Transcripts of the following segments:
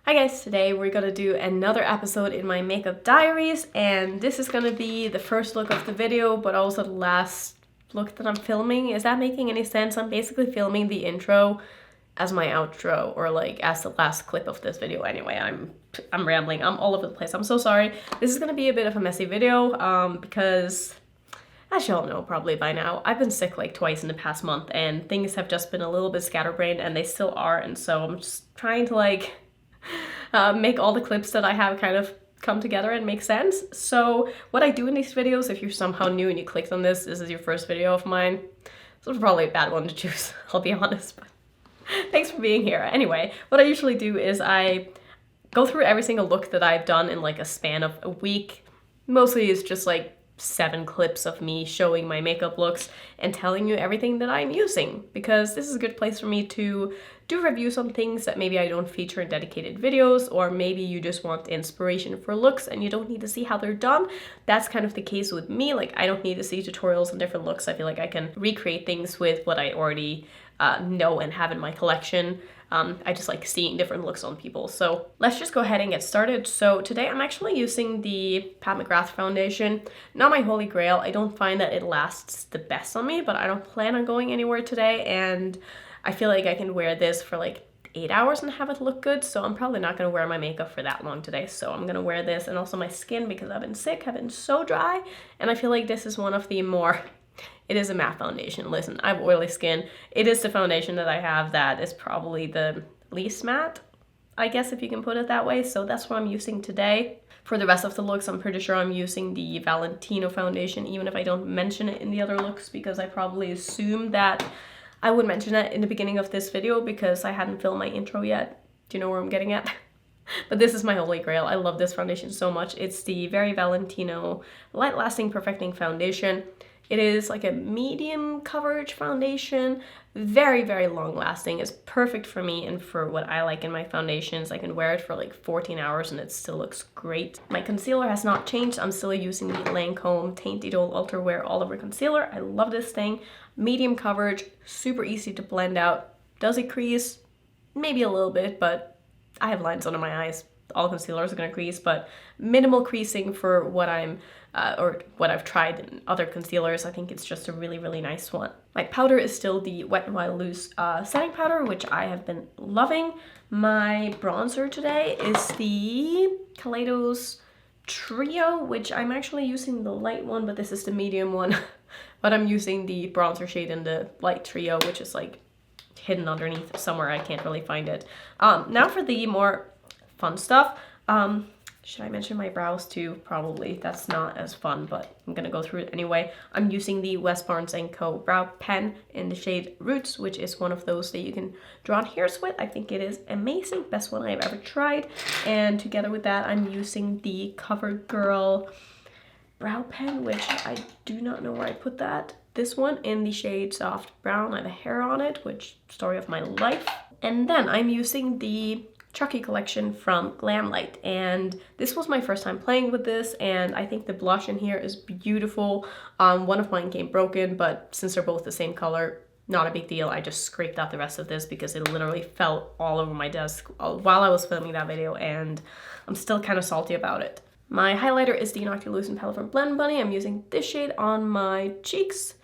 Hi guys, today we're gonna do another episode in my makeup diaries, and this is gonna be the first look of the video, but also the last look that I'm filming. Is that making any sense? I'm basically filming the intro as my outro, or like as the last clip of this video. Anyway, I'm rambling, I'm all over the place. I'm so sorry. This is gonna be a bit of a messy video, because as you all know probably by now, I've been sick like twice in the past month, and things have just been a little bit scatterbrained, and they still are, and so I'm just trying to like make all the clips that I have kind of come together and make sense. So what I do in these videos, if you're somehow new and you clicked on this is your first video of mine, this is probably a bad one to choose, I'll be honest, but thanks for being here. Anyway, what I usually do is I go through every single look that I've done in like a span of a week. Mostly it's just like 7 clips of me showing my makeup looks and telling you everything that I'm using, because this is a good place for me to do reviews on things that maybe I don't feature in dedicated videos, or maybe you just want inspiration for looks and you don't need to see how they're done. That's kind of the case with me. Like, I don't need to see tutorials on different looks. I feel like I can recreate things with what I already know and have in my collection. I just like seeing different looks on people. So let's just go ahead and get started. So today I'm actually using the Pat McGrath foundation. Not my holy grail. I don't find that it lasts the best on me, but I don't plan on going anywhere today, and I feel like I can wear this for like 8 hours and have it look good, so I'm probably not going to wear my makeup for that long today. So I'm going to wear this, and also my skin, because I've been sick, I've been so dry, and I feel like this is one of the more... It is a matte foundation. Listen, I have oily skin. It is the foundation that I have that is probably the least matte, I guess, if you can put it that way. So that's what I'm using today. For the rest of the looks, I'm pretty sure I'm using the Valentino foundation, even if I don't mention it in the other looks, because I probably assumed that I would mention it in the beginning of this video because I hadn't filmed my intro yet. Do you know where I'm getting at? But this is my holy grail. I love this foundation so much. It's the Very Valentino Light Lasting Perfecting Foundation. It is like a medium coverage foundation, very, very long lasting. It's perfect for me and for what I like in my foundations. I can wear it for like 14 hours and it still looks great. My concealer has not changed. I'm still using the Lancome Taint Idol Ultra Wear All Over Concealer. I love this thing. Medium coverage, super easy to blend out. Does it crease? Maybe a little bit, but I have lines under my eyes. All concealers are gonna crease, but minimal creasing for what I'm or what I've tried in other concealers. I think it's just a really, really nice one. My powder is still the Wet n Wild Loose setting powder, which I have been loving. My bronzer today is the Kaleidos Trio, which I'm actually using the light one, but this is the medium one. But I'm using the bronzer shade in the light trio, which is like hidden underneath somewhere. I can't really find it. Now for the more fun stuff. Should I mention my brows too? Probably. That's not as fun, but I'm gonna go through it anyway. I'm using the West Barnes & Co. brow pen in the shade Roots, which is one of those that you can draw on hairs with. I think it is amazing. Best one I've ever tried. And together with that, I'm using the CoverGirl brow pen, which I do not know where I put that. This one in the shade Soft Brown. I have a hair on it, which story of my life. And then I'm using the Chucky collection from Glamlight, and this was my first time playing with this, and I think the blush in here is beautiful. One of mine came broken, but since they're both the same color, not a big deal. I just scraped out the rest of this because it literally fell all over my desk while I was filming that video, and I'm still kind of salty about it. My highlighter is the Noctilucent Palette from Blend Bunny. I'm using this shade on my cheeks,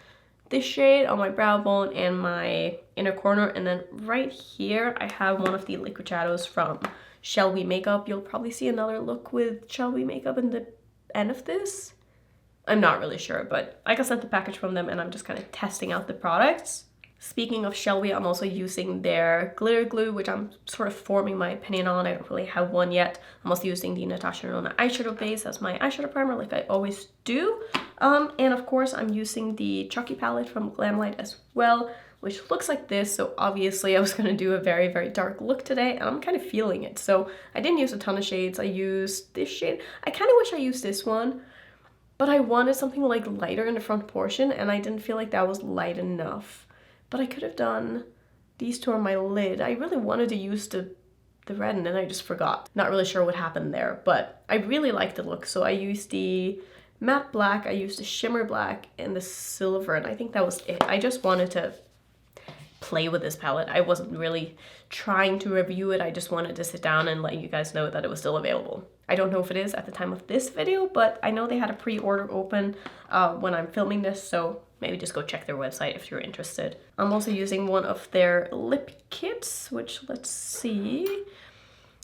this shade on my brow bone and my inner corner, and then right here I have one of the liquid shadows from Shall We Makeup. You'll probably see another look with Shall We Makeup in the end of this. I'm not really sure, but I got sent the package from them and I'm just kind of testing out the products. Speaking of Shall We, I'm also using their glitter glue, which I'm sort of forming my opinion on. I don't really have one yet. I'm also using the Natasha Denona eyeshadow base as my eyeshadow primer, like I always do. And of course, I'm using the Chucky palette from Glamlight as well, which looks like this. So obviously I was going to do a very, very dark look today, and I'm kind of feeling it. So I didn't use a ton of shades. I used this shade. I kind of wish I used this one, but I wanted something like lighter in the front portion, and I didn't feel like that was light enough. But I could have done these two on my lid. I really wanted to use the red, and then I just forgot. Not really sure what happened there, but I really liked the look. So I used the matte black, I used the shimmer black, and the silver, and I think that was it. I just wanted to play with this palette. I wasn't really trying to review it. I just wanted to sit down and let you guys know that it was still available. I don't know if it is at the time of this video, but I know they had a pre-order open when I'm filming this, so maybe just go check their website if you're interested. I'm also using one of their lip kits, which, let's see,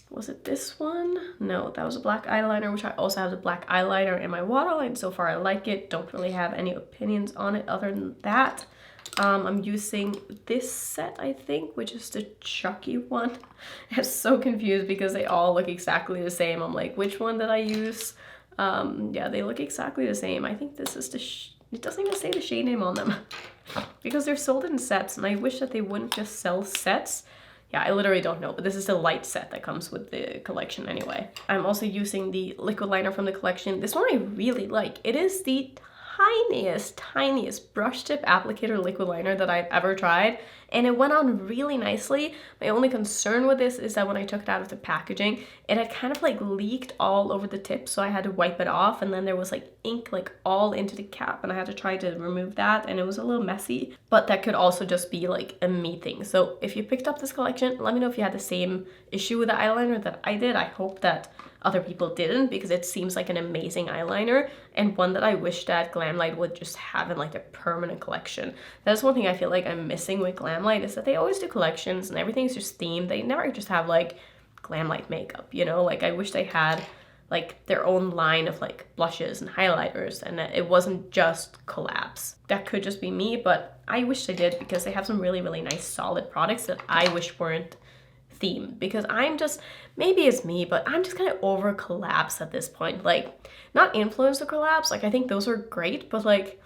was it this one? No, that was a black eyeliner, which I also have the black eyeliner in my waterline. So far I like it. Don't really have any opinions on it other than that. I'm using this set, I think, which is the Chucky one. I'm so confused because they all look exactly the same. I'm like, which one did I use? Yeah, they look exactly the same. I think this is the, it doesn't even say the shade name on them because they're sold in sets, and I wish that they wouldn't just sell sets. Yeah, I literally don't know, but this is the light set that comes with the collection anyway. I'm also using the liquid liner from the collection. This one I really like. It is the tiniest brush tip applicator liquid liner that I've ever tried, and it went on really nicely. My only concern with this is that when I took it out of the packaging, it had kind of like leaked all over the tip, so I had to wipe it off, and then there was like ink like all into the cap, and I had to try to remove that, and it was a little messy. But that could also just be like a me thing. So if you picked up this collection, let me know if you had the same issue with the eyeliner that I did. I hope that other people didn't, because it seems like an amazing eyeliner and one that I wish that Glamlight would just have in like a permanent collection. That's one thing I feel like I'm missing with Glamlight, is that they always do collections and everything's just themed. They never just have like Glamlight makeup, you know? Like I wish they had like their own line of like blushes and highlighters, and that it wasn't just collabs. That could just be me, but I wish they did, because they have some really nice solid products that I wish weren't theme, because I'm just, maybe it's me, but I'm just kind of over collabs at this point. Like, not influencer collabs, like I think those are great, but like,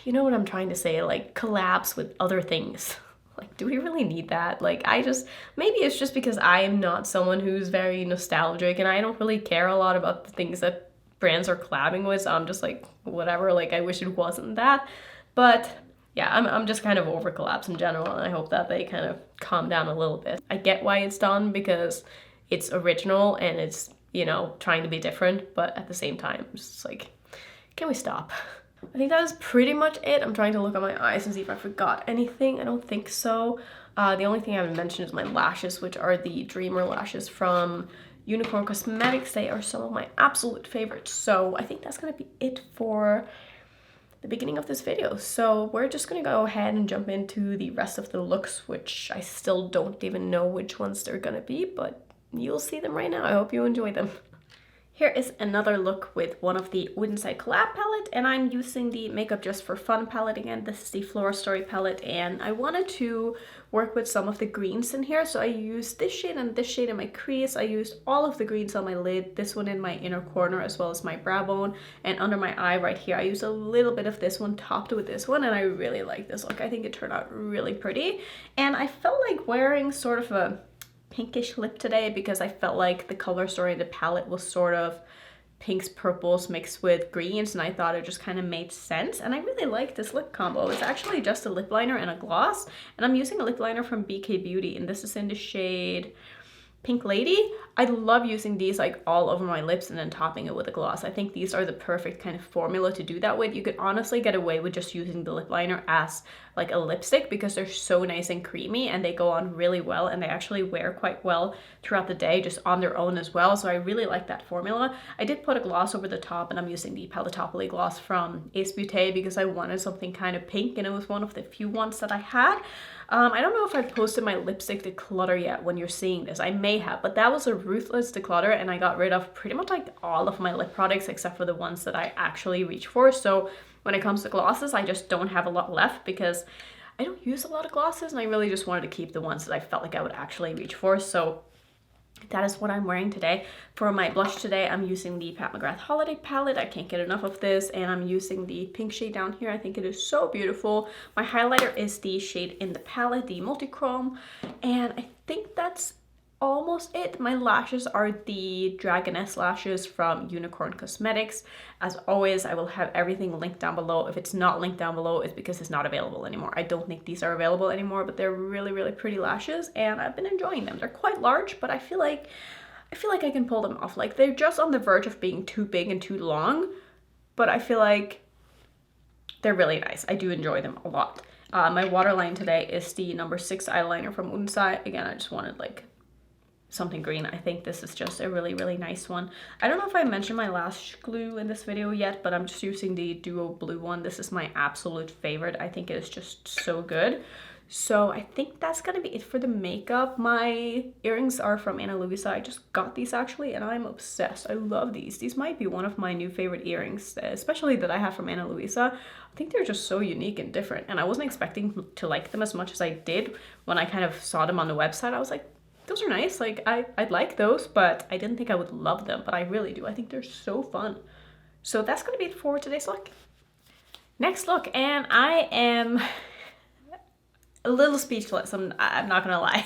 you know what I'm trying to say, like collabs with other things. Like, do we really need that? Like, I just, maybe it's just because I am not someone who's very nostalgic and I don't really care a lot about the things that brands are collabing with, so I'm just like, whatever, like I wish it wasn't that. But yeah, I'm just kind of over collabs in general, and I hope that they kind of calm down a little bit. I get why it's done, because it's original and it's, you know, trying to be different, but at the same time, it's just like, can we stop? I think that was pretty much it. I'm trying to look at my eyes and see if I forgot anything. I don't think so. The only thing I haven't mentioned is my lashes, which are the Dreamer lashes from Unicorn Cosmetics. They are some of my absolute favorites. So I think that's gonna be it for the beginning of this video. So we're just gonna go ahead and jump into the rest of the looks, which I still don't even know which ones they're gonna be, but you'll see them right now. I hope you enjoy them. Here is another look with one of the Odens Eye collab palette, and I'm using the Makeup Just for Fun palette again. This is the Flora Story palette, and I wanted to work with some of the greens in here, so I used this shade and this shade in my crease. I used all of the greens on my lid, this one in my inner corner as well as my brow bone, and under my eye right here I used a little bit of this one topped with this one, and I really like this look. I think it turned out really pretty, and I felt like wearing sort of a pinkish lip today because I felt like the color story in the palette was sort of pinks, purples mixed with greens, and I thought it just kind of made sense, and I really like this lip combo. It's actually just a lip liner and a gloss, and I'm using a lip liner from BK Beauty, and this is in the shade Pink Lady. I love using these like all over my lips and then topping it with a gloss. I think these are the perfect kind of formula to do that with. You could honestly get away with just using the lip liner as like a lipstick because they're so nice and creamy and they go on really well, and they actually wear quite well throughout the day just on their own as well. So I really like that formula. I did put a gloss over the top, and I'm using the Palatopoli gloss from Ace Beauté because I wanted something kind of pink, and it was one of the few ones that I had. I don't know if I've posted my lipstick declutter yet when you're seeing this. I may have, but that was a ruthless declutter, and I got rid of pretty much like all of my lip products except for the ones that I actually reach for. So when it comes to glosses, I just don't have a lot left because I don't use a lot of glosses, and I really just wanted to keep the ones that I felt like I would actually reach for. So that is what I'm wearing today. For my blush today, I'm using the Pat McGrath Holiday palette. I can't get enough of this, and I'm using the pink shade down here. I think it is so beautiful. My highlighter is the shade in the palette, the Multichrome, and I think that's almost it. My lashes are the Dragoness lashes from Unicorn Cosmetics. As always, I will have everything linked down below. If it's not linked down below, it's because it's not available anymore. I don't think these are available anymore, but they're really pretty lashes, and I've been enjoying them. They're quite large, but I feel like I can pull them off. Like, they're just on the verge of being too big and too long, but I feel like they're really nice. I do enjoy them a lot. My waterline today is the number 6 eyeliner from Odens Eye. Again, I just wanted like something green. I think this is just a really, really nice one. I don't know if I mentioned my lash glue in this video yet, but I'm just using the Duo Blue one. This is my absolute favorite. I think it is just so good. So I think that's gonna be it for the makeup. My earrings are from Ana Luisa. I just got these actually and I'm obsessed. I love these. These might be one of my new favorite earrings, especially that I have from Ana Luisa. I think they're just so unique and different, and I wasn't expecting to like them as much as I did when I kind of saw them on the website. I was like, those are nice, like I'd like those, but I didn't think I would love them, but I really do. I think they're so fun. So that's gonna be it for today's look. Next look, and I am a little speechless, I'm not gonna lie.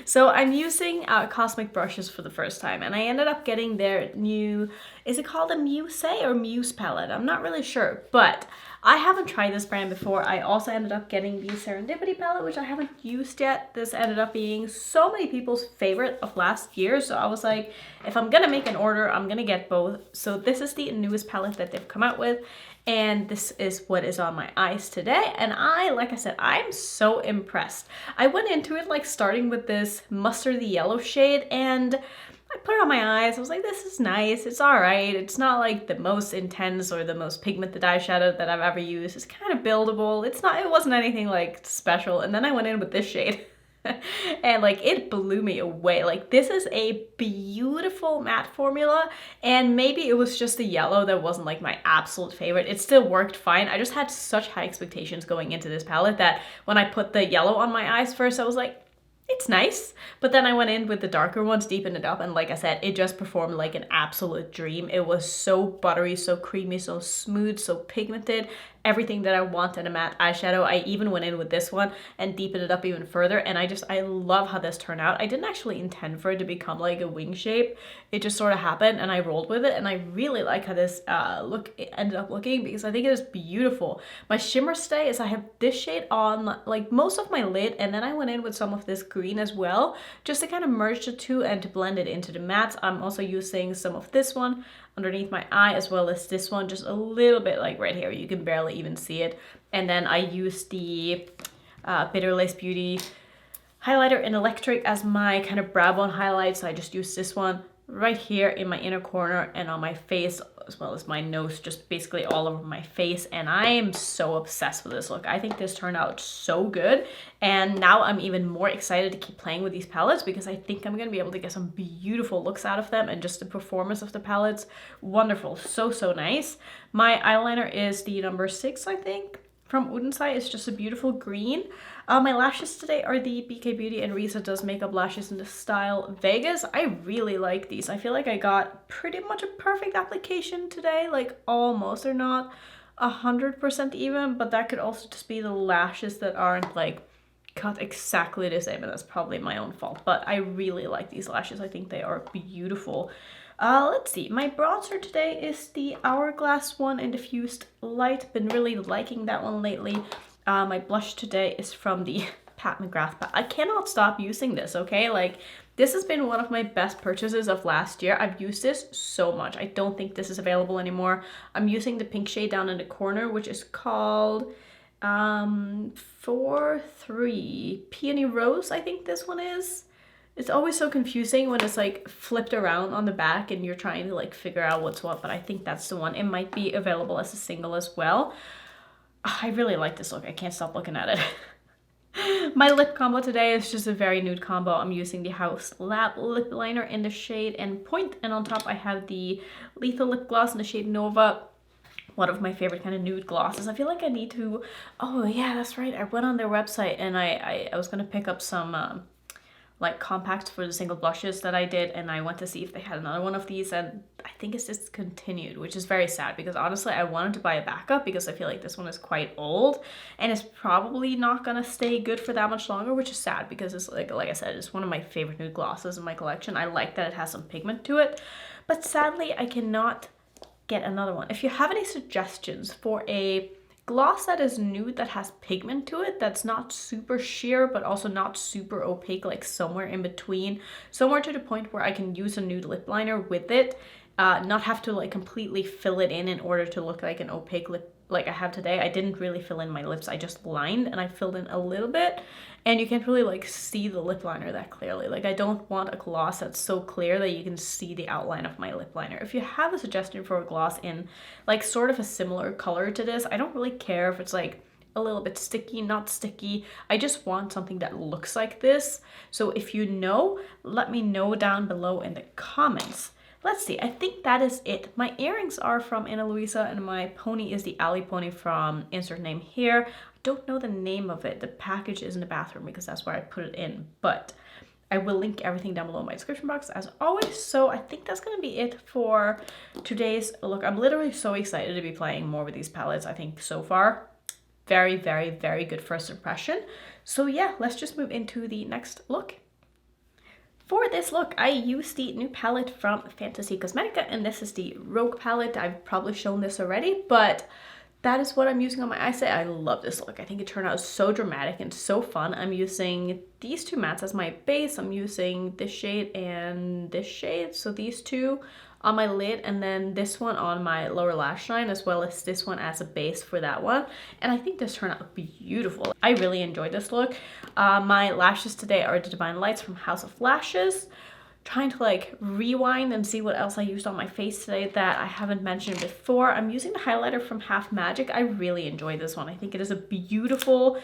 So I'm using Cosmic brushes for the first time, and I ended up getting their new, is it called a Muse or Muse palette? I'm not really sure, but I haven't tried this brand before. I also ended up getting the Serendipity palette, which I haven't used yet. This ended up being so many people's favorite of last year, so I was like, if I'm gonna make an order, I'm gonna get both. So this is the newest palette that they've come out with, and this is what is on my eyes today. And like I said, I'm so impressed. I went into it like starting with this mustardy yellow shade, and I put it on my eyes. I was like, this is nice. It's all right. It's not like the most intense or the most pigmented eyeshadow that I've ever used. It's kind of buildable. It wasn't anything like special. And then I went in with this shade and like it blew me away. Like this is a beautiful matte formula, and maybe it was just the yellow that wasn't like my absolute favorite. It still worked fine. I just had such high expectations going into this palette that when I put the yellow on my eyes first, I was like, it's nice. But then I went in with the darker ones, deepened it up, and like I said, it just performed like an absolute dream. It was so buttery, so creamy, so smooth, so pigmented. Everything that I want in a matte eyeshadow. I even went in with this one and deepened it up even further, and I love how this turned out. I didn't actually intend for it to become like a wing shape. It just sort of happened and I rolled with it, and I really like how this ended up looking, because I think it is beautiful. My shimmer today is I have this shade on like most of my lid, and then I went in with some of this green as well, just to kind of merge the two and to blend it into the mattes. I'm also using some of this one underneath my eye, as well as this one just a little bit like right here. You can barely even see it. And then I used the Bitter Lace Beauty highlighter in Electric as my kind of brow bone highlight. So I just used this one right here in my inner corner and on my face, as well as my nose, just basically all over my face. And I am so obsessed with this look. I think this turned out so good, and now I'm even more excited to keep playing with these palettes, because I think I'm gonna be able to get some beautiful looks out of them, and just the performance of the palettes, wonderful. So nice. My eyeliner is the number 6, I think, from Odens Eye. It's just a beautiful green. My lashes today are the BK Beauty and Risa Does Makeup lashes in the style Vegas. I really like these. I feel like I got pretty much a perfect application today, like almost. They're not 100% even, but that could also just be the lashes that aren't like cut exactly the same, and that's probably my own fault. But I really like these lashes. I think they are beautiful. Let's see, my bronzer today is the Hourglass one in Diffused Light. Been really liking that one lately. My blush today is from the Pat McGrath. I cannot stop using this, okay? Like, this has been one of my best purchases of last year. I've used this so much. I don't think this is available anymore. I'm using the pink shade down in the corner, which is called 4-3 Peony Rose, I think this one is. It's always so confusing when it's like flipped around on the back and you're trying to like figure out what's what, but I think that's the one. It might be available as a single as well. I really like this look. I can't stop looking at it. My lip combo today is just a very nude combo. I'm using the House Lab lip liner in the shade and Point, and on top I have the Lethal lip gloss in the shade Nova. One of my favorite kind of nude glosses. I feel like I need to, oh yeah, that's right. I went on their website and I was gonna pick up some like compacts for the single blushes that I did, and I went to see if they had another one of these, and I think it's discontinued, which is very sad, because honestly I wanted to buy a backup, because I feel like this one is quite old and it's probably not gonna stay good for that much longer, which is sad, because it's like I said, it's one of my favorite nude glosses in my collection. I like that it has some pigment to it, but sadly I cannot get another one. If you have any suggestions for a gloss that is nude that has pigment to it, that's not super sheer but also not super opaque, like somewhere in between, somewhere to the point where I can use a nude lip liner with it, not have to like completely fill it in order to look like an opaque lip like I have today, I didn't really fill in my lips. I just lined and I filled in a little bit, and you can't really like see the lip liner that clearly. Like I don't want a gloss that's so clear that you can see the outline of my lip liner. If you have a suggestion for a gloss in like sort of a similar color to this, I don't really care if it's like a little bit sticky, not sticky. I just want something that looks like this. So if you know, let me know down below in the comments. Let's see, I think that is it. My earrings are from Ana Luisa, and my pony is the Alley pony from insert name here. I don't know the name of it. The package is in the bathroom because that's where I put it in, but I will link everything down below in my description box as always. So I think that's gonna be it for today's look. I'm literally so excited to be playing more with these palettes. I think so far, very, very, very good first impression. So yeah, let's just move into the next look. For this look, I used the new palette from Fantasy Cosmetica, and this is the Rogue palette. I've probably shown this already, but that is what I'm using on my eyes. I love this look. I think it turned out so dramatic and so fun. I'm using these two mattes as my base. I'm using this shade and this shade, so these two on my lid, and then this one on my lower lash line, as well as this one as a base for that one. And I think this turned out beautiful. I really enjoyed this look. My lashes today are the Divine Lights from House of Lashes. Trying to like rewind and see what else I used on my face today that I haven't mentioned before. I'm using the highlighter from Half Magic. I really enjoy this one. I think it is a beautiful,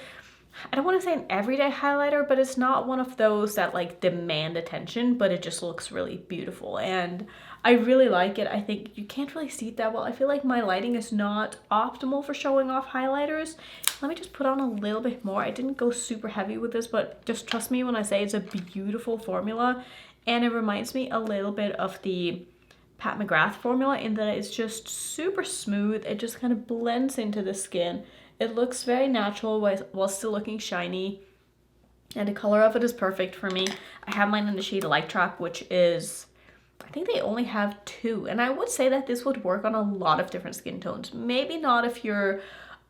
I don't want to say an everyday highlighter, but it's not one of those that like demand attention, but it just looks really beautiful. And I really like it. I think you can't really see it that well. I feel like my lighting is not optimal for showing off highlighters. Let me just put on a little bit more. I didn't go super heavy with this, but just trust me when I say it's a beautiful formula. And it reminds me a little bit of the Pat McGrath formula in that it's just super smooth. It just kind of blends into the skin. It looks very natural while still looking shiny. And the color of it is perfect for me. I have mine in the shade Light Trap, which is, I think they only have 2. And I would say that this would work on a lot of different skin tones. Maybe not if you're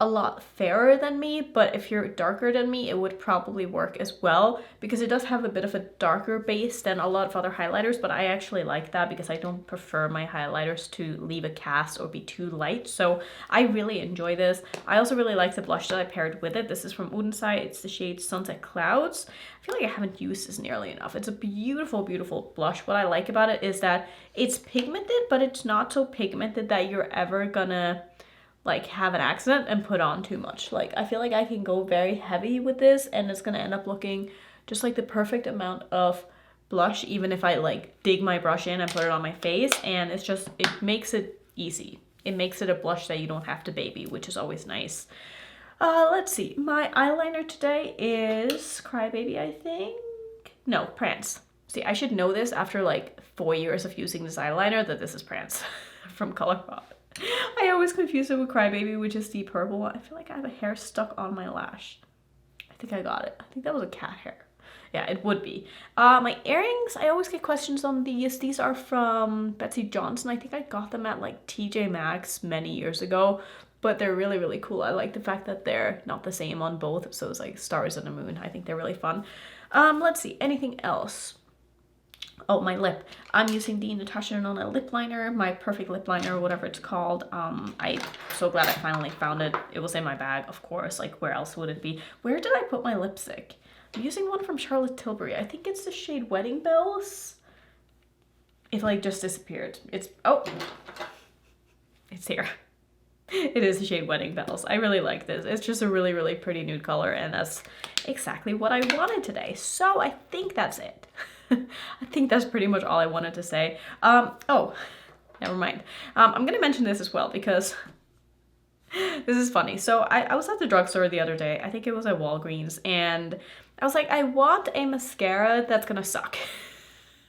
a lot fairer than me, but if you're darker than me, it would probably work as well, because it does have a bit of a darker base than a lot of other highlighters, but I actually like that because I don't prefer my highlighters to leave a cast or be too light. So I really enjoy this. I also really like the blush that I paired with it. This is from Odens Eye. It's the shade Sunset Clouds. I feel like I haven't used this nearly enough. It's a beautiful, beautiful blush. What I like about it is that it's pigmented, but it's not so pigmented that you're ever gonna like have an accident and put on too much. Like I feel like I can go very heavy with this and it's gonna end up looking just like the perfect amount of blush, even if I like dig my brush in and put it on my face. And it's just, it makes it easy. It makes it a blush that you don't have to baby, which is always nice. Let's see, my eyeliner today is Crybaby, I think. No, Prance. See, I should know this after like 4 years of using this eyeliner that this is Prance from ColourPop. I always confuse it with Crybaby, which is the purple one. I feel like I have a hair stuck on my lash. I think I got it. I think that was a cat hair. Yeah, it would be. My earrings, I always get questions on these. These are from Betsy Johnson. I think I got them at like TJ Maxx many years ago, but they're really, really cool. I like the fact that they're not the same on both. So it's like stars and a moon. I think they're really fun. Let's see, anything else? Oh, my lip. I'm using the Natasha Denona lip liner, my perfect lip liner, or whatever it's called. I'm so glad I finally found it. It was in my bag, of course. Like, where else would it be? Where did I put my lipstick? I'm using one from Charlotte Tilbury. I think it's the shade Wedding Bells. It like just disappeared. Oh, it's here. It is the shade Wedding Bells. I really like this. It's just a really, really pretty nude color, and that's exactly what I wanted today. So I think that's it. I think that's pretty much all I wanted to say. Oh, never mind. I'm gonna mention this as well because this is funny. So I was at the drugstore the other day. I think it was at Walgreens, and I was like, I want a mascara that's gonna suck.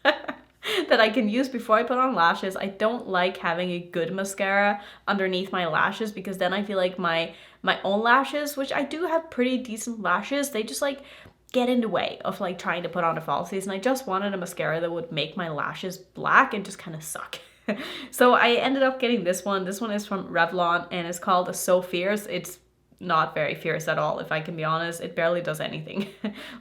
That I can use before I put on lashes. I don't like having a good mascara underneath my lashes because then I feel like my own lashes, which I do have pretty decent lashes, they just like get in the way of like trying to put on a falsies, and I just wanted a mascara that would make my lashes black and just kind of suck. So I ended up getting this one. This one is from Revlon and it's called So Fierce. It's not very fierce at all, if I can be honest. It barely does anything.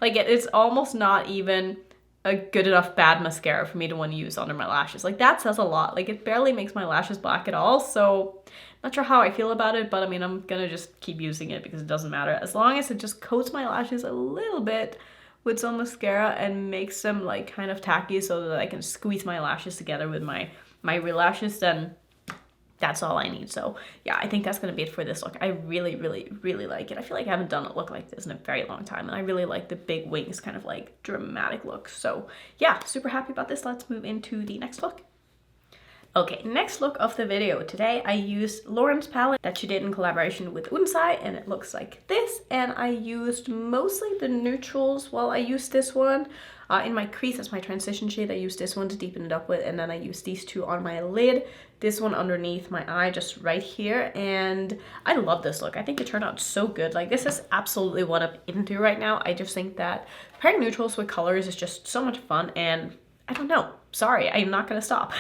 Like it's almost not even a good enough bad mascara for me to want to use under my lashes. Like that says a lot. Like it barely makes my lashes black at all. So Not sure how I feel about it, but I mean, I'm gonna just keep using it because it doesn't matter. As long as it just coats my lashes a little bit with some mascara and makes them like kind of tacky so that I can squeeze my lashes together with my real lashes, then that's all I need. So yeah, I think that's gonna be it for this look. I really, really, really like it. I feel like I haven't done a look like this in a very long time, and I really like the big wings, kind of like dramatic look. So yeah, super happy about this. Let's move into the next look. Okay, next look of the video. Today I used Lauren's palette that she did in collaboration with Odens Eye, and it looks like this. And I used mostly the neutrals while I used this one. In my crease as my transition shade, I used this one to deepen it up with, and then I used these two on my lid. This one underneath my eye, just right here, and I love this look. I think it turned out so good. Like, this is absolutely what I'm into right now. I just think that pairing neutrals with colors is just so much fun, and I don't know. Sorry, I'm not gonna stop.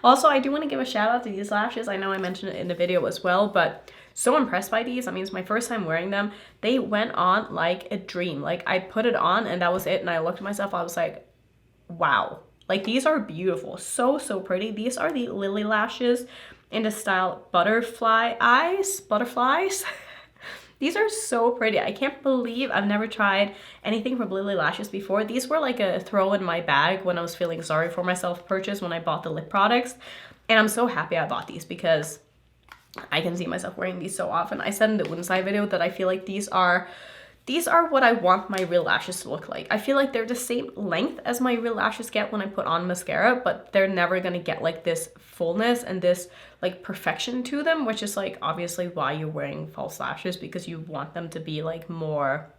Also, I do want to give a shout out to these lashes. I know I mentioned it in the video as well, but so impressed by these. I mean, it's my first time wearing them. They went on like a dream. Like, I put it on and that was it, and I looked at myself, I was like, wow. Like, these are beautiful. So, so pretty. These are the Lily lashes in the style Butterflies. These are so pretty. I can't believe I've never tried anything from Lily Lashes before. These were like a throw in my bag when I was feeling sorry for myself purchase when I bought the lip products. And I'm so happy I bought these because I can see myself wearing these so often. I said in the Odens Eye video that I feel like these are what I want my real lashes to look like. I feel like they're the same length as my real lashes get when I put on mascara, but they're never gonna get like this fullness and this like perfection to them, which is like obviously why you're wearing false lashes, because you want them to be like more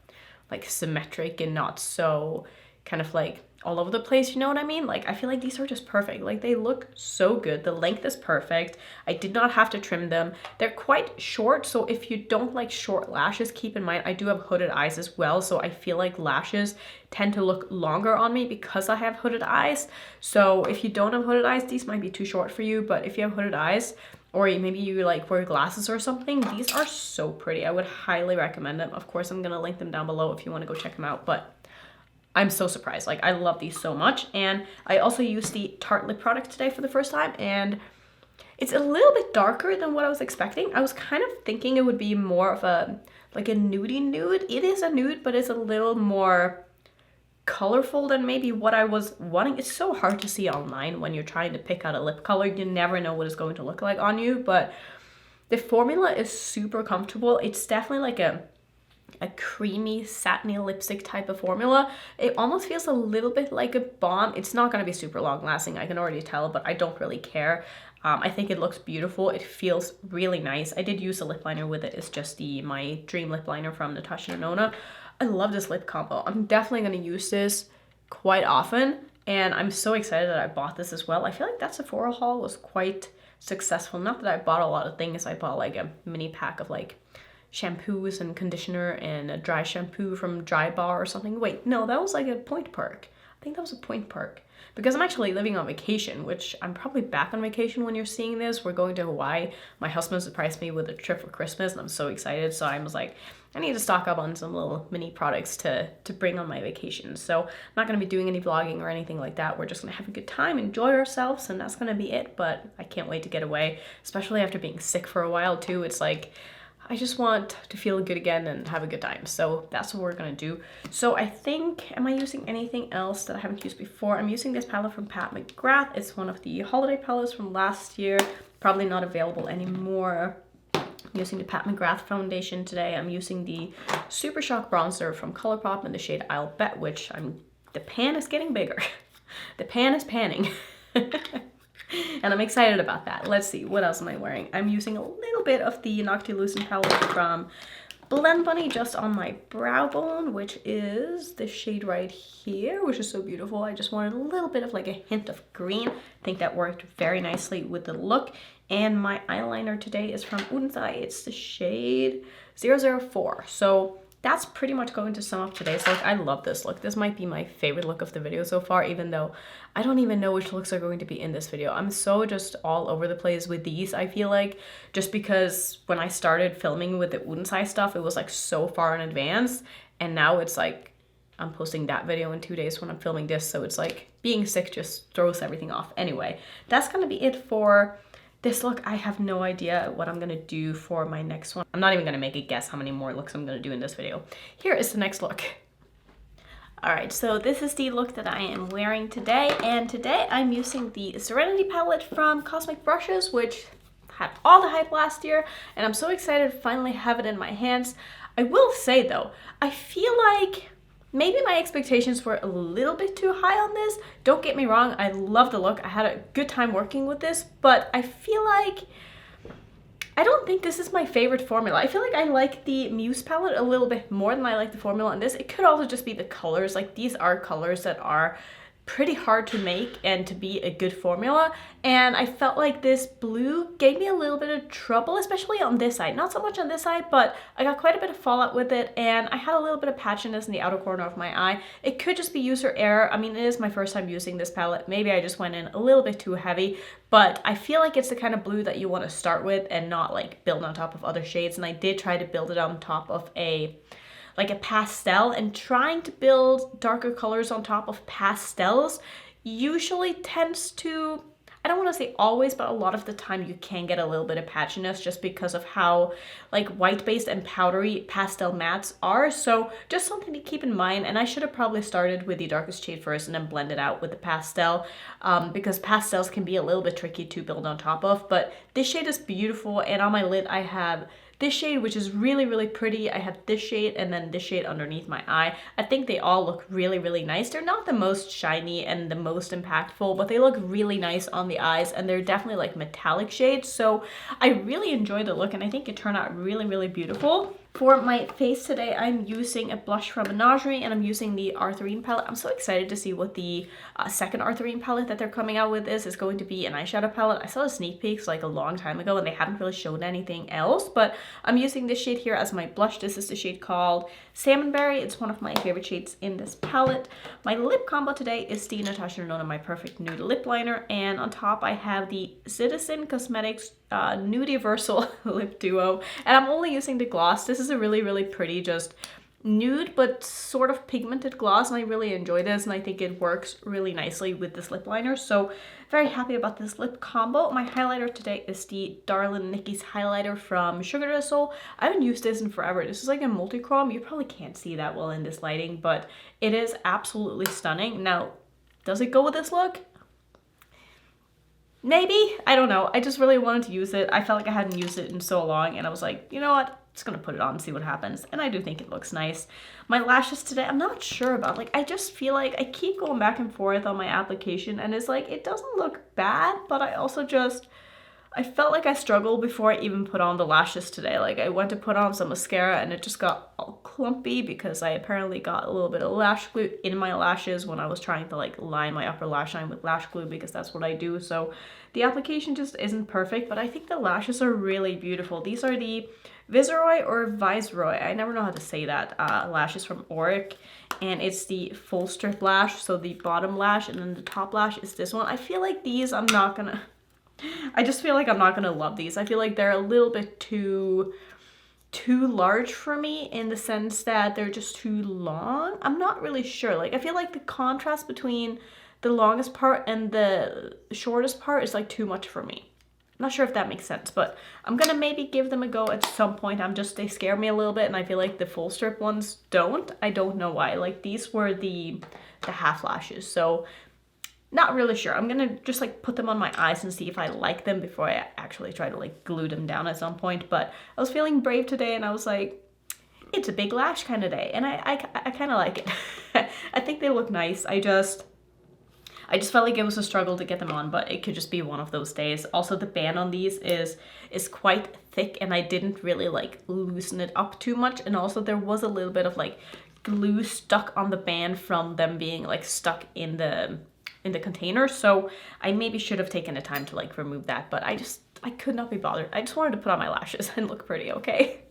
like symmetric and not so kind of like all over the place, you know what I mean? Like, I feel like these are just perfect. Like, they look so good. The length is perfect. I did not have to trim them. They're quite short, so if you don't like short lashes, keep in mind I do have hooded eyes as well, so I feel like lashes tend to look longer on me because I have hooded eyes. So if you don't have hooded eyes, these might be too short for you, but if you have hooded eyes, or maybe you like wear glasses or something, these are so pretty. I would highly recommend them. Of course, I'm gonna link them down below if you want to go check them out, but I'm so surprised. Like, I love these so much. And I also used the Tarte lip product today for the first time, and it's a little bit darker than what I was expecting. I was kind of thinking it would be more of a like a nudie nude. It is a nude, but it's a little more colorful than maybe what I was wanting. It's so hard to see online when you're trying to pick out a lip color. You never know what it's going to look like on you, but the formula is super comfortable. It's definitely like a creamy satiny lipstick type of formula. It almost feels a little bit like a balm. It's not going to be super long lasting, I can already tell, but I don't really care. I think it looks beautiful. It feels really nice. I did use a lip liner with it. It's just my Dream lip liner from Natasha Denona. I love this lip combo. I'm definitely going to use this quite often, and I'm so excited that I bought this as well. I feel like that Sephora haul was quite successful. Not that I bought a lot of things. I bought like a mini pack of like shampoos and conditioner and a dry shampoo from Dry Bar or something. Wait, no, that was like a Point Perk. I think that was a Point Perk. Because I'm actually living on vacation, which I'm probably back on vacation when you're seeing this. We're going to Hawaii. My husband surprised me with a trip for Christmas, and I'm so excited. So I was like, I need to stock up on some little mini products to bring on my vacation. So I'm not going to be doing any vlogging or anything like that. We're just going to have a good time, enjoy ourselves, and that's going to be it. But I can't wait to get away, especially after being sick for a while too. It's like, I just want to feel good again and have a good time. So that's what we're gonna do. So I think, am I using anything else that I haven't used before? I'm using this palette from Pat McGrath. It's one of the holiday palettes from last year. Probably not available anymore. I'm using the Pat McGrath foundation today. I'm using the Super Shock bronzer from Colourpop in the shade I'll Bet, which the pan is getting bigger. The pan is panning. And I'm excited about that. Let's see, what else am I wearing? I'm using a little bit of the Noctilucent palette from Blend Bunny just on my brow bone, which is the shade right here, which is so beautiful. I just wanted a little bit of like a hint of green. I think that worked very nicely with the look. And my eyeliner today is from Odens Eye. It's the shade 004. So that's pretty much going to sum up today's look. I love this look. This might be my favorite look of the video so far, even though I don't even know which looks are going to be in this video. I'm so just all over the place with these, I feel like, just because when I started filming with the Odens Eye stuff, it was like so far in advance, and now it's like I'm posting that video in 2 days when I'm filming this, so it's like being sick just throws everything off. Anyway, that's gonna be it for This look, I have no idea what I'm gonna do for my next one. I'm not even gonna make a guess how many more looks I'm gonna do in this video. Here is the next look. All right, so this is the look that I am wearing today, and today I'm using the Serenity palette from Cosmic Brushes, which had all the hype last year, and I'm so excited to finally have it in my hands. I will say though, I feel like maybe my expectations were a little bit too high on this. Don't get me wrong, I love the look. I had a good time working with this, but I feel like I don't think this is my favorite formula. I feel like I like the Muse palette a little bit more than I like the formula in this. It could also just be the colors. Like, these are colors that are pretty hard to make and to be a good formula, and I felt like this blue gave me a little bit of trouble, especially on this side. Not so much on this side, but I got quite a bit of fallout with it, and I had a little bit of patchiness in the outer corner of my eye. It could just be user error. I mean, it is my first time using this palette. Maybe I just went in a little bit too heavy, but I feel like it's the kind of blue that you want to start with and not like build on top of other shades, and I did try to build it on top of a pastel, and trying to build darker colors on top of pastels usually tends to, I don't want to say always, but a lot of the time you can get a little bit of patchiness just because of how like white based and powdery pastel mattes are. So just something to keep in mind, and I should have probably started with the darkest shade first and then blended out with the pastel, because pastels can be a little bit tricky to build on top of. But this shade is beautiful, and on my lid I have this shade, which is really, really pretty. I have this shade and then this shade underneath my eye. I think they all look really, really nice. They're not the most shiny and the most impactful, but they look really nice on the eyes, and they're definitely like metallic shades. So I really enjoy the look, and I think it turned out really, really beautiful. For my face today, I'm using a blush from Menagerie, and I'm using the Arthurine palette. I'm so excited to see what the second Arthurine palette that they're coming out with is. It's going to be an eyeshadow palette. I saw the sneak peeks like a long time ago, and they haven't really shown anything else, but I'm using this shade here as my blush. This is the shade called Salmonberry. It's one of my favorite shades in this palette. My lip combo today is the Natasha Denona My Perfect Nude Lip Liner, and on top I have the Citizen Cosmetics Nudiversal Lip Duo, and I'm only using the gloss. This is a really, really pretty, just nude but sort of pigmented gloss, and I really enjoy this, and I think it works really nicely with this lip liner. So very happy about this lip combo. My highlighter today is the Darlin Nikki's highlighter from Sugar de Sol. I haven't used this in forever. This is like a multi-chrome. You probably can't see that well in this lighting, but it is absolutely stunning. Now, does it go with this look? Maybe, I don't know. I just really wanted to use it. I felt like I hadn't used it in so long, and I was like, you know what? Just gonna put it on and see what happens. And I do think it looks nice. My lashes today, I'm not sure about. Like, I just feel like I keep going back and forth on my application, and it's like, it doesn't look bad, but I also just, I felt like I struggled before I even put on the lashes today. Like, I went to put on some mascara and it just got all clumpy because I apparently got a little bit of lash glue in my lashes when I was trying to like line my upper lash line with lash glue, because that's what I do. So the application just isn't perfect, but I think the lashes are really beautiful. These are the Viceroy or Viceroy, I never know how to say that, lashes from Auric, and it's the full strip lash, so the bottom lash, and then the top lash is this one. I feel like these, I just feel like I'm not gonna love these. I feel like they're a little bit too large for me, in the sense that they're just too long. I'm not really sure. Like, I feel like the contrast between the longest part and the shortest part is like too much for me. I'm not sure if that makes sense, but I'm gonna maybe give them a go at some point. They scare me a little bit, and I feel like the full strip ones don't. I don't know why. Like, these were the half lashes, so not really sure. I'm gonna just like put them on my eyes and see if I like them before I actually try to like glue them down at some point. But I was feeling brave today, and I was like, it's a big lash kind of day, and I kind of like it. I think they look nice. I just felt like it was a struggle to get them on, but it could just be one of those days. Also, the band on these is quite thick, and I didn't really like loosen it up too much. And also there was a little bit of like glue stuck on the band from them being like stuck in the container. So I maybe should have taken the time to like remove that, but I could not be bothered. I just wanted to put on my lashes and look pretty, okay?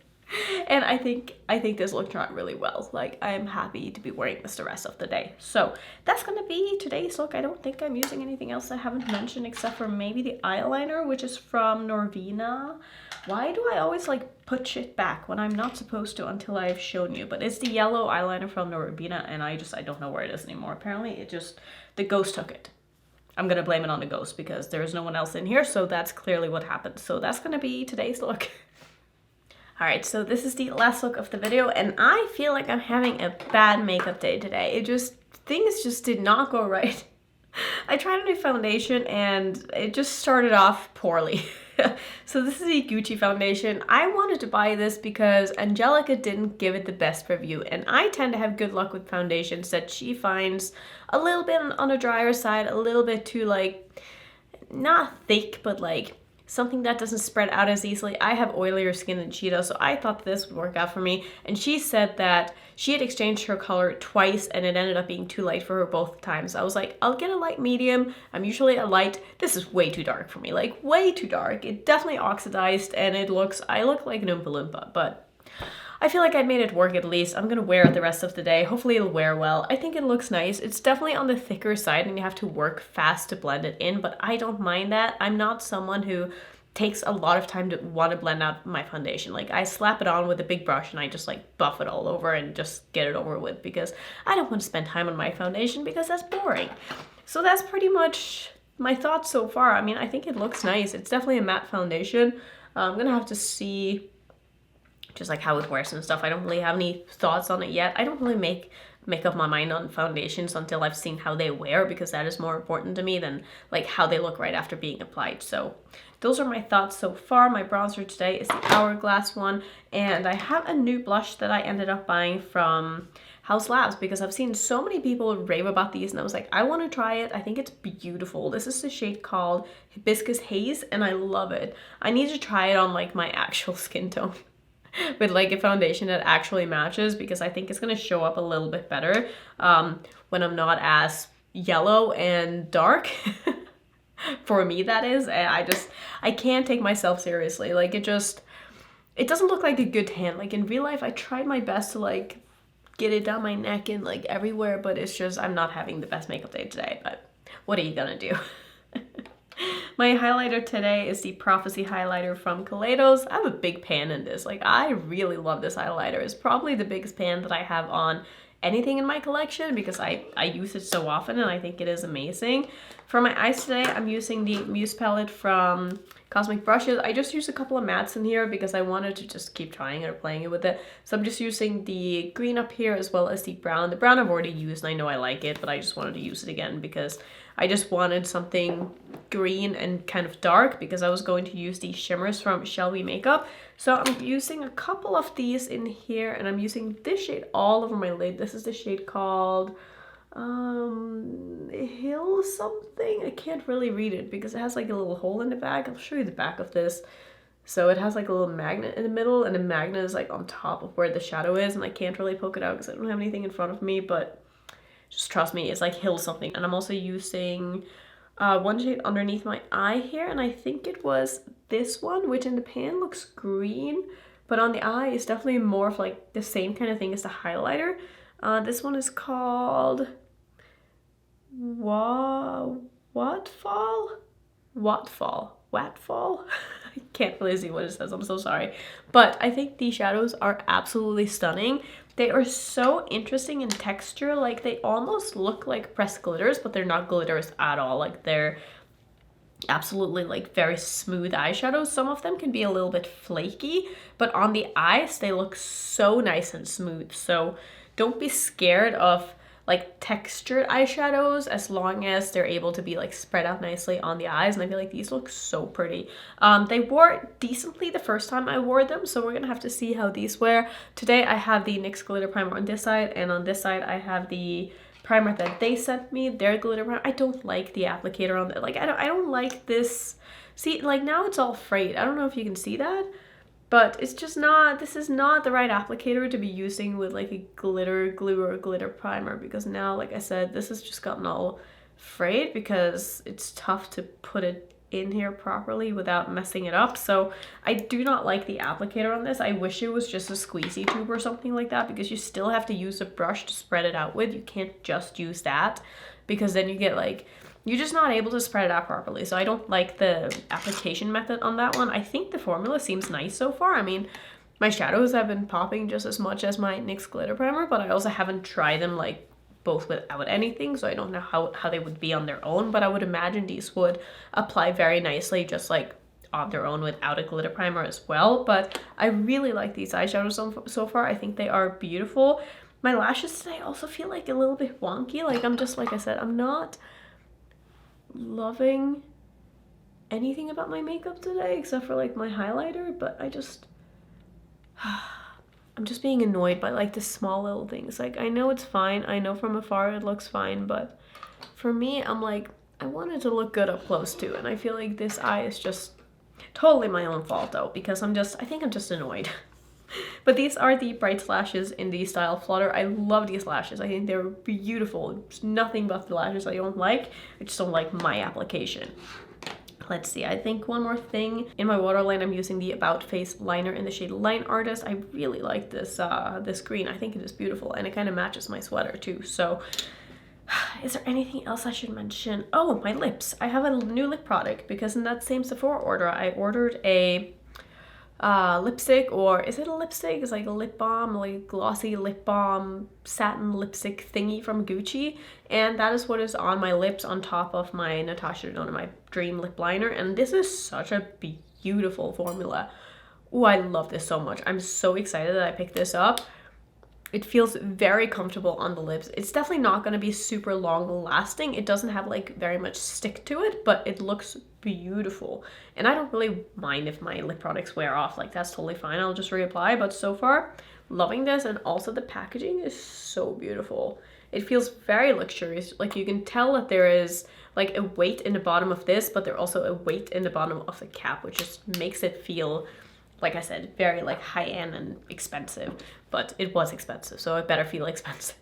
And I think this look turned out really well. Like, I am happy to be wearing this the rest of the day. So that's gonna be today's look. I don't think I'm using anything else I haven't mentioned, except for maybe the eyeliner, which is from Norvina. Why do I always like put shit back when I'm not supposed to until I've shown you? But it's the yellow eyeliner from Norvina, and I don't know where it is anymore. Apparently the ghost took it. I'm gonna blame it on the ghost because there's no one else in here, so that's clearly what happened. So that's gonna be today's look. Alright, so this is the last look of the video, and I feel like I'm having a bad makeup day today. Things just did not go right. I tried a new foundation and it just started off poorly. So this is a Gucci foundation. I wanted to buy this because Angelica didn't give it the best review, and I tend to have good luck with foundations that she finds a little bit on the drier side, a little bit too like, not thick, but like something that doesn't spread out as easily. I have oilier skin than she does, so I thought this would work out for me. And she said that she had exchanged her color twice and it ended up being too light for her both times. I was like, I'll get a light medium. I'm usually a light. This is way too dark for me, like way too dark. It definitely oxidized and I look like an Oompa Loompa, but I feel like I made it work at least. I'm gonna wear it the rest of the day. Hopefully it'll wear well. I think it looks nice. It's definitely on the thicker side and you have to work fast to blend it in, but I don't mind that. I'm not someone who takes a lot of time to want to blend out my foundation. Like I slap it on with a big brush and I just like buff it all over and just get it over with because I don't want to spend time on my foundation because that's boring. So that's pretty much my thoughts so far. I mean, I think it looks nice. It's definitely a matte foundation. I'm gonna have to see just like how it wears and stuff. I don't really have any thoughts on it yet. I don't really make up my mind on foundations until I've seen how they wear, because that is more important to me than like how they look right after being applied. So those are my thoughts so far. My bronzer today is the Hourglass one, and I have a new blush that I ended up buying from House Labs because I've seen so many people rave about these and I was like, I want to try it. I think it's beautiful. This is the shade called Hibiscus Haze and I love it. I need to try it on like my actual skin tone with like a foundation that actually matches, because I think it's going to show up a little bit better when I'm not as yellow and dark. For me, that is. I can't take myself seriously. Like it doesn't look like a good tan. Like in real life, I tried my best to like get it down my neck and like everywhere, but it's just, I'm not having the best makeup day today, but what are you gonna do? My highlighter today is the Prophecy highlighter from Kaleidos. I have a big pan in this. Like I really love this highlighter. It's probably the biggest pan that I have on anything in my collection because I use it so often and I think it is amazing. For my eyes today, I'm using the Muse palette from Cosmic Brushes. I just used a couple of mattes in here because I wanted to just keep trying it or playing it with it. So I'm just using the green up here as well as the brown. The brown I've already used and I know I like it, but I just wanted to use it again because I just wanted something green and kind of dark because I was going to use these shimmers from Shall We Makeup. So I'm using a couple of these in here and I'm using this shade all over my lid. This is the shade called Hill something. I can't really read it because it has like a little hole in the back. I'll show you the back of this. So it has like a little magnet in the middle and the magnet is like on top of where the shadow is, and I can't really poke it out because I don't have anything in front of me, but just trust me, it's like Hill something. And I'm also using one shade underneath my eye here, and I think it was this one, which in the pan looks green, but on the eye is definitely more of like the same kind of thing as the highlighter. This one is called Watfall? I can't really see what it says, I'm so sorry. But I think these shadows are absolutely stunning. They are so interesting in texture, like they almost look like pressed glitters, but they're not glitters at all. Like they're absolutely like very smooth eyeshadows. Some of them can be a little bit flaky, but on the eyes they look so nice and smooth. So don't be scared of like textured eyeshadows as long as they're able to be like spread out nicely on the eyes, and I feel like these look so pretty. They wore decently the first time I wore them, so we're gonna have to see how these wear. Today I have the NYX glitter primer on this side, and on this side I have the primer that they sent me, their glitter primer. I don't like the applicator on it. Like I don't like this. See, like now it's all frayed. I don't know if you can see that, but it's just not, this is not the right applicator to be using with like a glitter glue or a glitter primer, because now, like I said, this has just gotten all frayed because it's tough to put it in here properly without messing it up. So I do not like the applicator on this. I wish it was just a squeezy tube or something like that, because you still have to use a brush to spread it out with. You can't just use that because then you get like, you're just not able to spread it out properly. So I don't like the application method on that one. I think the formula seems nice so far. I mean, my shadows have been popping just as much as my NYX glitter primer, but I also haven't tried them like both without anything, so I don't know how they would be on their own, but I would imagine these would apply very nicely just like on their own without a glitter primer as well. But I really like these eyeshadows so far. I think they are beautiful. My lashes today also feel like a little bit wonky. Like I'm just, like I said, I'm not loving anything about my makeup today except for like my highlighter, but I just I'm just being annoyed by like the small little things. Like I know it's fine, I know from afar it looks fine, but for me I'm like, I want it to look good up close too, and I feel like this eye is just totally my own fault though, because I think I'm just annoyed. But these are the Bright lashes in the style Flutter. I love these lashes. I think they're beautiful. It's nothing but the lashes I don't like. I just don't like my application. Let's see, I think one more thing. In my waterline, I'm using the About Face liner in the shade Line Artist. I really like this this green. I think it is beautiful, and it kind of matches my sweater too. So is there anything else I should mention? Oh, my lips. I have a new lip product because in that same Sephora order, I ordered a lipstick, or is it a lipstick? It's like a lip balm, like glossy lip balm satin lipstick thingy from Gucci, and that is what is on my lips on top of my Natasha Denona, my Dream lip liner, and this is such a beautiful formula. Oh, I love this so much. I'm so excited that I picked this up. It feels very comfortable on the lips. It's definitely not going to be super long lasting. It doesn't have like very much stick to it, but it looks beautiful. And I don't really mind if my lip products wear off. Like that's totally fine. I'll just reapply. But so far, loving this. And also the packaging is so beautiful. It feels very luxurious. Like you can tell that there is like a weight in the bottom of this, but there's also a weight in the bottom of the cap, which just makes it feel, like I said, very like high-end and expensive, but it was expensive, so it better feel expensive.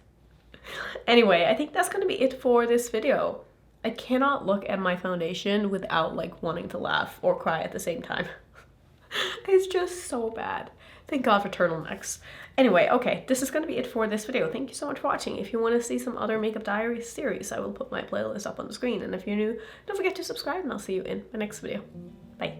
Anyway, I think that's gonna be it for this video. I cannot look at my foundation without like wanting to laugh or cry at the same time. It's just so bad. Thank God for turtlenecks. Anyway, okay, this is gonna be it for this video. Thank you so much for watching. If you want to see some other Makeup Diaries series, I will put my playlist up on the screen, and if you're new, don't forget to subscribe, and I'll see you in my next video. Bye.